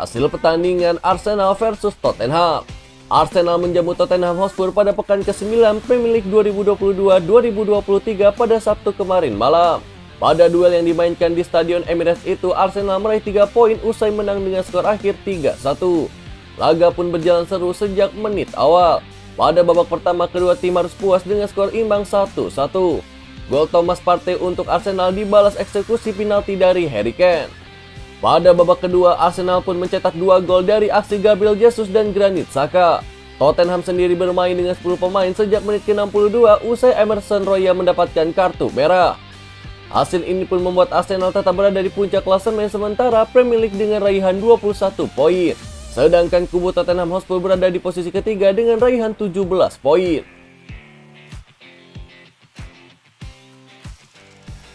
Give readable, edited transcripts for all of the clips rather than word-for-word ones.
Hasil pertandingan Arsenal versus Tottenham. Arsenal menjamu Tottenham Hotspur pada pekan ke-9 Premier League 2022-2023 pada Sabtu kemarin malam. Pada duel yang dimainkan di Stadion Emirates itu, Arsenal meraih 3 poin usai menang dengan skor akhir 3-1. Laga pun berjalan seru sejak menit awal. Pada babak pertama, kedua tim harus puas dengan skor imbang 1-1. Gol Thomas Partey untuk Arsenal dibalas eksekusi penalti dari Harry Kane. Pada babak kedua, Arsenal pun mencetak 2 gol dari aksi Gabriel Jesus dan Granit Xhaka. Tottenham sendiri bermain dengan 10 pemain sejak menit ke-62 usai Emerson Royal mendapatkan kartu merah. Hasil ini pun membuat Arsenal tetap berada di puncak klasemen sementara Premier League dengan raihan 21 poin. Sedangkan kubu Tottenham Hotspur berada di posisi ketiga dengan raihan 17 poin.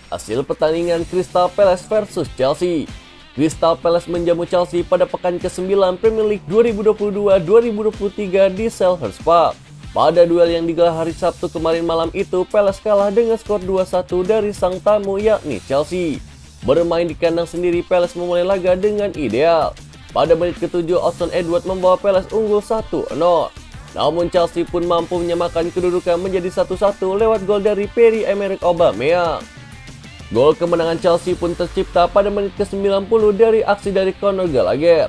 Hasil pertandingan Crystal Palace versus Chelsea. Crystal Palace menjamu Chelsea pada pekan ke-9 Premier League 2022-2023 di Selhurst Park. Pada duel yang digelar hari Sabtu kemarin malam itu, Palace kalah dengan skor 2-1 dari sang tamu yakni Chelsea. Bermain di kandang sendiri, Palace memulai laga dengan ideal. Pada menit ke-7, Odsonne-Edouard membawa Palace unggul 1-0. Namun Chelsea pun mampu menyamakan kedudukan menjadi 1-1 lewat gol dari Pierre-Emerick Aubameyang. Gol kemenangan Chelsea pun tercipta pada menit ke-90 dari aksi dari Conor Gallagher.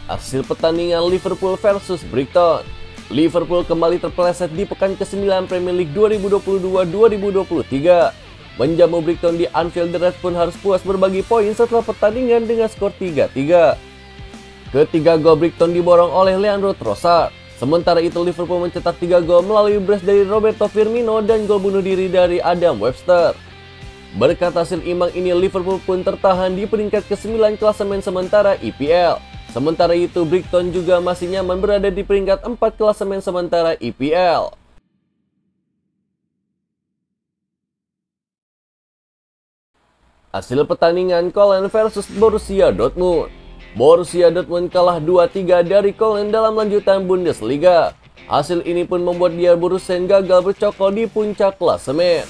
Hasil pertandingan Liverpool versus Brighton. Liverpool kembali terpeleset di pekan ke-9 Premier League 2022-2023. Menjamu Brighton di Anfield, The Reds pun harus puas berbagi poin setelah pertandingan dengan skor 3-3. Ketiga gol Brighton diborong oleh Leandro Trossard. Sementara itu Liverpool mencetak 3 gol melalui brace dari Roberto Firmino dan gol bunuh diri dari Adam Webster. Berkat hasil imbang ini, Liverpool pun tertahan di peringkat ke-9 klasemen sementara EPL. Sementara itu Brighton juga masih nyaman berada di peringkat 4 klasemen sementara EPL. Hasil pertandingan Köln versus Borussia Dortmund. Borussia Dortmund kalah 2-3 dari Köln dalam lanjutan Bundesliga. Hasil ini pun membuat Bayer Borussen gagal bercokol di puncak klasemen.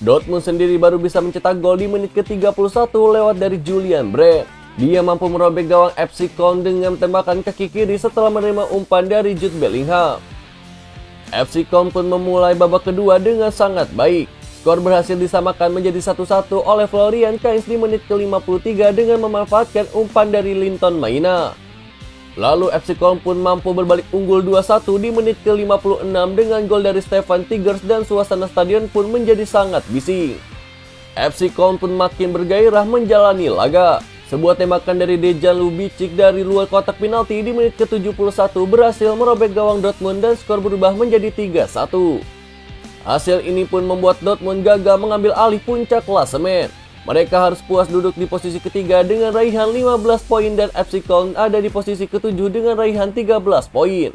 Dortmund sendiri baru bisa mencetak gol di menit ke-31 lewat dari Julian Brandt. Dia mampu merobek gawang FC Köln dengan tembakan kaki kiri setelah menerima umpan dari Jude Bellingham. FC Köln pun memulai babak kedua dengan sangat baik. Skor berhasil disamakan menjadi 1-1 oleh Florian Kainz di menit ke-53 dengan memanfaatkan umpan dari Linton Maina. Lalu FC Köln pun mampu berbalik unggul 2-1 di menit ke-56 dengan gol dari Stefan Tigers dan suasana stadion pun menjadi sangat bising. FC Köln pun makin bergairah menjalani laga. Sebuah tembakan dari Dejan Lubicic dari luar kotak penalti di menit ke-71 berhasil merobek gawang Dortmund dan skor berubah menjadi 3-1. Hasil ini pun membuat Dortmund gagal mengambil alih puncak klasemen. Mereka harus puas duduk di posisi ketiga dengan raihan 15 poin dan FC Köln ada di posisi ke-7 dengan raihan 13 poin.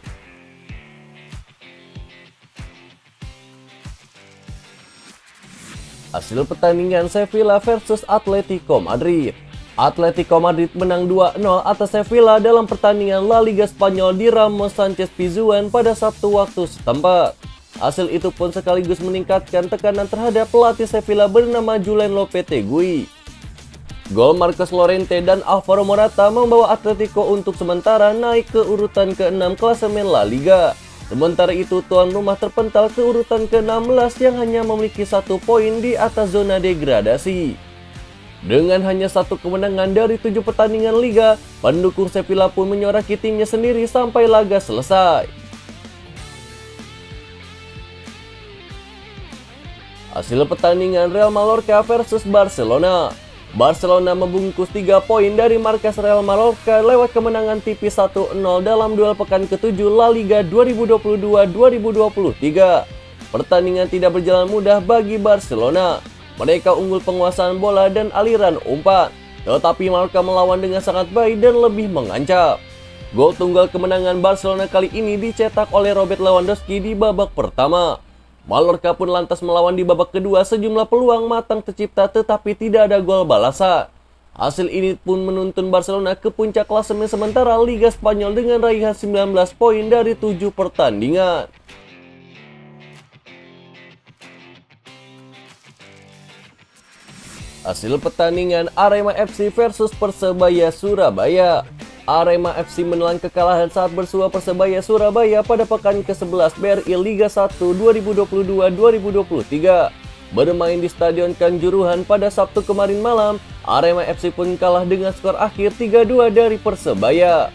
Hasil pertandingan Sevilla versus Atletico Madrid. Atletico Madrid menang 2-0 atas Sevilla dalam pertandingan La Liga Spanyol di Ramos Sanchez Pizjuan pada Sabtu waktu setempat. Hasil itu pun sekaligus meningkatkan tekanan terhadap pelatih Sevilla bernama Julen Lopetegui. Gol Marcos Llorente dan Alvaro Morata membawa Atletico untuk sementara naik ke urutan ke-6 klasemen La Liga. Sementara itu tuan rumah terpental ke urutan ke-16 yang hanya memiliki 1 poin di atas zona degradasi. Dengan hanya 1 kemenangan dari 7 pertandingan Liga, pendukung Sevilla pun menyoraki timnya sendiri sampai laga selesai. Hasil pertandingan Real Mallorca versus Barcelona. Barcelona membungkus 3 poin dari markas Real Mallorca lewat kemenangan tipis 1-0 dalam duel pekan ke-7 La Liga 2022-2023. Pertandingan tidak berjalan mudah bagi Barcelona. Mereka unggul penguasaan bola dan aliran umpan, tetapi Mallorca melawan dengan sangat baik dan lebih mengancam. Gol tunggal kemenangan Barcelona kali ini dicetak oleh Robert Lewandowski di babak pertama. Mallorca pun lantas melawan di babak kedua, sejumlah peluang matang tercipta tetapi tidak ada gol balasan. Hasil ini pun menuntun Barcelona ke puncak klasemen sementara Liga Spanyol dengan raihan 19 poin dari 7 pertandingan. Hasil pertandingan Arema FC versus Persebaya Surabaya. Arema FC menelan kekalahan saat bersua Persebaya Surabaya pada pekan ke-11 BRI Liga 1 2022-2023. Bermain di Stadion Kanjuruhan pada Sabtu kemarin malam, Arema FC pun kalah dengan skor akhir 3-2 dari Persebaya.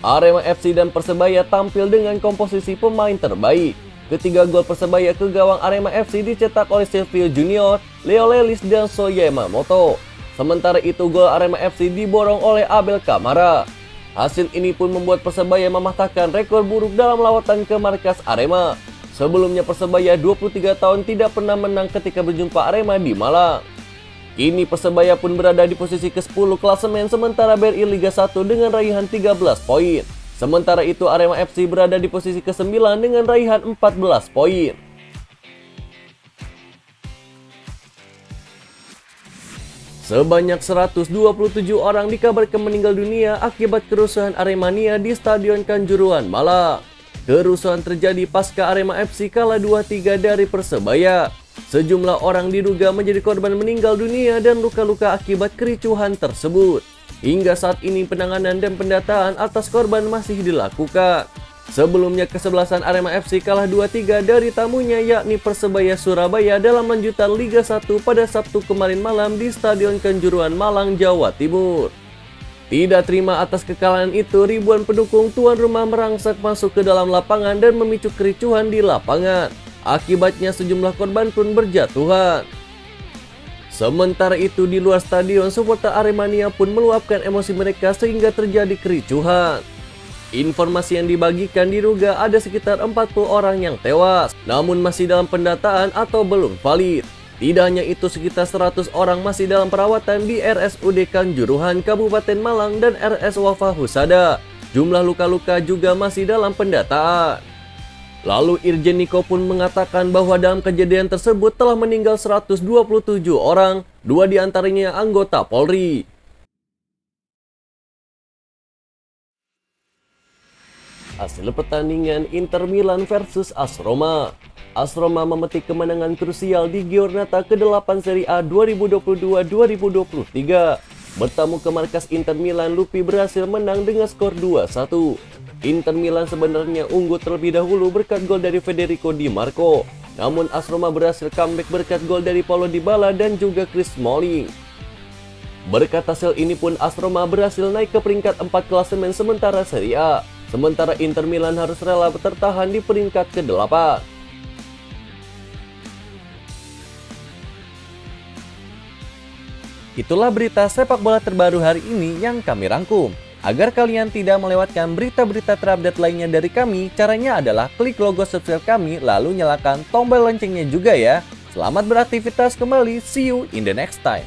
Arema FC dan Persebaya tampil dengan komposisi pemain terbaik. Ketiga gol Persebaya ke gawang Arema FC dicetak oleh Silvio Junior, Leo Lelis, dan Soya Yamamoto. Sementara itu gol Arema FC diborong oleh Abel Kamara. Hasil ini pun membuat Persebaya mematahkan rekor buruk dalam lawatan ke markas Arema. Sebelumnya Persebaya 23 tahun tidak pernah menang ketika berjumpa Arema di Malang. Kini Persebaya pun berada di posisi ke-10 klasemen sementara BRI Liga 1 dengan raihan 13 poin. Sementara itu Arema FC berada di posisi ke-9 dengan raihan 14 poin. Sebanyak 127 orang dikabarkan meninggal dunia akibat kerusuhan Aremania di Stadion Kanjuruhan, Malang. Kerusuhan terjadi pasca Arema FC kalah 2-3 dari Persebaya. Sejumlah orang diduga menjadi korban meninggal dunia dan luka-luka akibat kericuhan tersebut. Hingga saat ini penanganan dan pendataan atas korban masih dilakukan. Sebelumnya kesebelasan Arema FC kalah 2-3 dari tamunya yakni Persebaya Surabaya dalam lanjutan Liga 1 pada Sabtu kemarin malam di Stadion Kanjuruhan, Malang, Jawa Timur. Tidak terima atas kekalahan itu, ribuan pendukung tuan rumah merangsak masuk ke dalam lapangan dan memicu kericuhan di lapangan. Akibatnya sejumlah korban pun berjatuhan. Sementara itu di luar stadion, supporter Aremania pun meluapkan emosi mereka sehingga terjadi kericuhan. Informasi yang dibagikan diduga ada sekitar 40 orang yang tewas, namun masih dalam pendataan atau belum valid. Tidak hanya itu, sekitar 100 orang masih dalam perawatan di RSUD Kanjuruhan, Kabupaten Malang dan RS Wafa Husada. Jumlah luka-luka juga masih dalam pendataan. Lalu Irjen Niko pun mengatakan bahwa dalam kejadian tersebut telah meninggal 127 orang, 2 diantaranya anggota Polri. Hasil pertandingan Inter Milan versus AS Roma. AS Roma memetik kemenangan krusial di Giornata ke-8 Serie A 2022-2023. Bertamu ke markas Inter Milan, Lupi berhasil menang dengan skor 2-1. Inter Milan sebenarnya unggul terlebih dahulu berkat gol dari Federico Di Marco. Namun AS Roma berhasil comeback berkat gol dari Paulo Dybala dan juga Chris Smalling. Berkat hasil ini pun AS Roma berhasil naik ke peringkat 4 klasemen sementara Serie A. Sementara Inter Milan harus rela tertahan di peringkat ke-8. Itulah berita sepak bola terbaru hari ini yang kami rangkum. Agar kalian tidak melewatkan berita-berita terupdate lainnya dari kami, caranya adalah klik logo subscribe kami lalu nyalakan tombol loncengnya juga ya. Selamat beraktivitas kembali, see you in the next time.